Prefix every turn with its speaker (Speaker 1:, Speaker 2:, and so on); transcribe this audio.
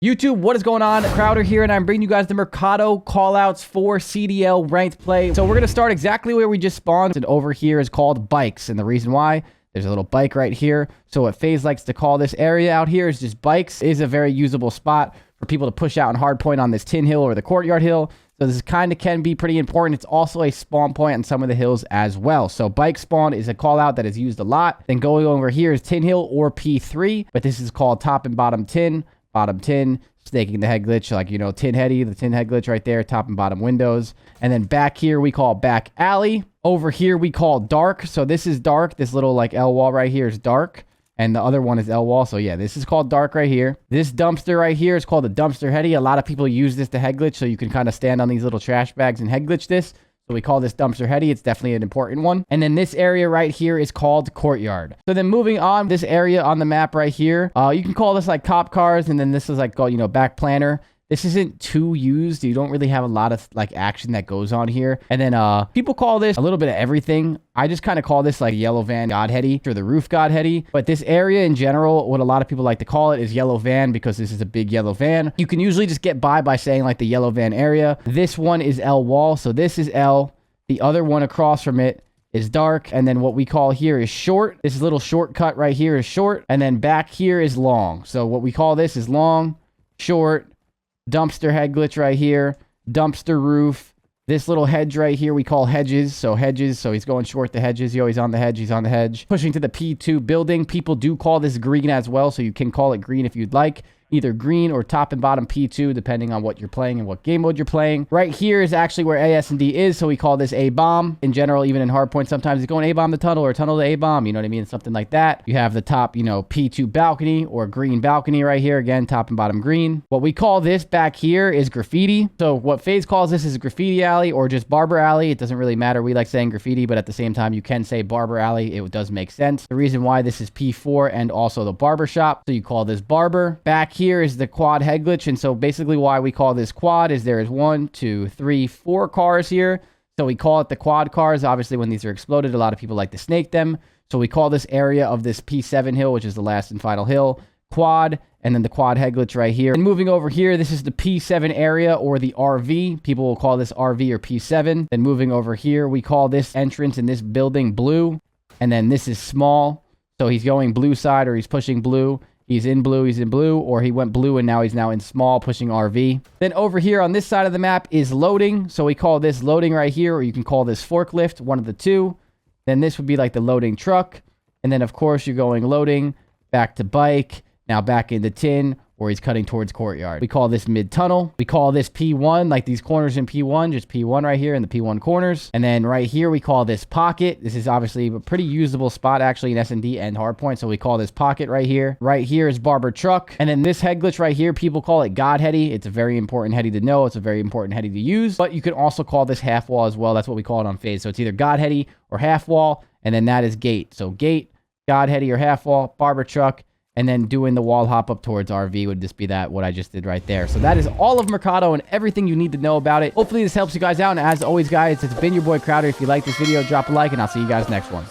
Speaker 1: YouTube, what is going on? Crowder here, and I'm bringing you guys the Mercado callouts for CDL ranked play. So we're going to start exactly where we just spawned, and over here is called bikes. And the reason why, there's a little bike right here. So what FaZe likes to call this area out here is just bikes. It is a very usable spot for people to push out and hardpoint on this tin hill or the courtyard hill. So this kind of can be pretty important. It's also a spawn point on some of the hills as well. So bike spawn is a call out that is used a lot. Then going over here is tin hill or P3, but this is called top and bottom tin. Bottom tin, staking the head glitch, like, you know, tin heady, the tin head glitch right there, top and bottom windows. And then back here, we call back alley. Over here, we call dark. So this is dark. This little like L wall right here is dark. And the other one is L wall. So yeah, this is called dark right here. This dumpster right here is called the dumpster heady. A lot of people use this to head glitch. So you can kind of stand on these little trash bags and head glitch this. So we call this dumpster heady. It's definitely an important one. And then this area right here is called courtyard. So then moving on, this area on the map right here, you can call this like cop cars. And then this is like, you know, back planner. This isn't too used. You don't really have a lot of like action that goes on here. And then people call this a little bit of everything. I just kind of call this like yellow van god heady or the roof god heady. But this area in general, what a lot of people like to call it is yellow van because this is a big yellow van. You can usually just get by saying like the yellow van area. This one is L wall. So this is L. The other one across from it is dark. And then what we call here is short. This little shortcut right here is short. And then back here is long. So what we call this is long, short, dumpster head glitch right here, dumpster roof. This little hedge right here we call hedges. So hedges, so he's going short the hedges. He's on the hedge, he's on the hedge. Pushing to the P2 building. People do call this green as well, so you can call it green if you'd like. Either green or top and bottom P2, depending on what you're playing and what game mode you're playing. Right here is actually where AS&D is, so we call this A-bomb. In general, even in hardpoint, sometimes it's going A-bomb to tunnel or tunnel to A-bomb, you know what I mean? Something like that. You have the top, you know, P2 balcony or green balcony right here. Again, top and bottom green. What we call this back here is graffiti. So what FaZe calls this is graffiti alley or just barber alley. It doesn't really matter. We like saying graffiti, but at the same time, you can say barber alley. It does make sense. The reason why this is P4 and also the barber shop, so you call this barber. Back here is the quad head glitch, and so basically why we call this quad is there is 1, 2, 3, 4 cars here. So we call it the quad cars. Obviously, when these are exploded, a lot of people like to snake them. So we call this area of this P7 hill, which is the last and final hill, quad, and then the quad head glitch right here. And moving over here, this is the P7 area or the RV. People will call this RV or P7. Then moving over here, we call this entrance in this building blue, and then this is small. So he's going blue side or he's pushing blue. He's in blue, or he went blue and now he's in small, pushing RV. Then over here on this side of the map is loading. So we call this loading right here, or you can call this forklift, one of the two. Then this would be like the loading truck. And then, of course, you're going loading, back to bike, now back into tin, or he's cutting towards courtyard. We call this mid-tunnel. We call this P1, like these corners in P1, just P1 right here in the P1 corners. And then right here, we call this pocket. This is obviously a pretty usable spot, actually, in S&D and hardpoint. So we call this pocket right here. Right here is barber truck. And then this head glitch right here, people call it god heady. It's a very important heady to know. It's a very important heady to use. But you can also call this half wall as well. That's what we call it on FaZe. So it's either god heady or half wall. And then that is gate. So gate, god heady or half wall, barber truck. And then doing the wall hop up towards RV would just be that, what I just did right there. So that is all of Mercado and everything you need to know about it. Hopefully this helps you guys out. And as always, guys, it's been your boy Crowder. If you like this video, drop a like, and I'll see you guys next one.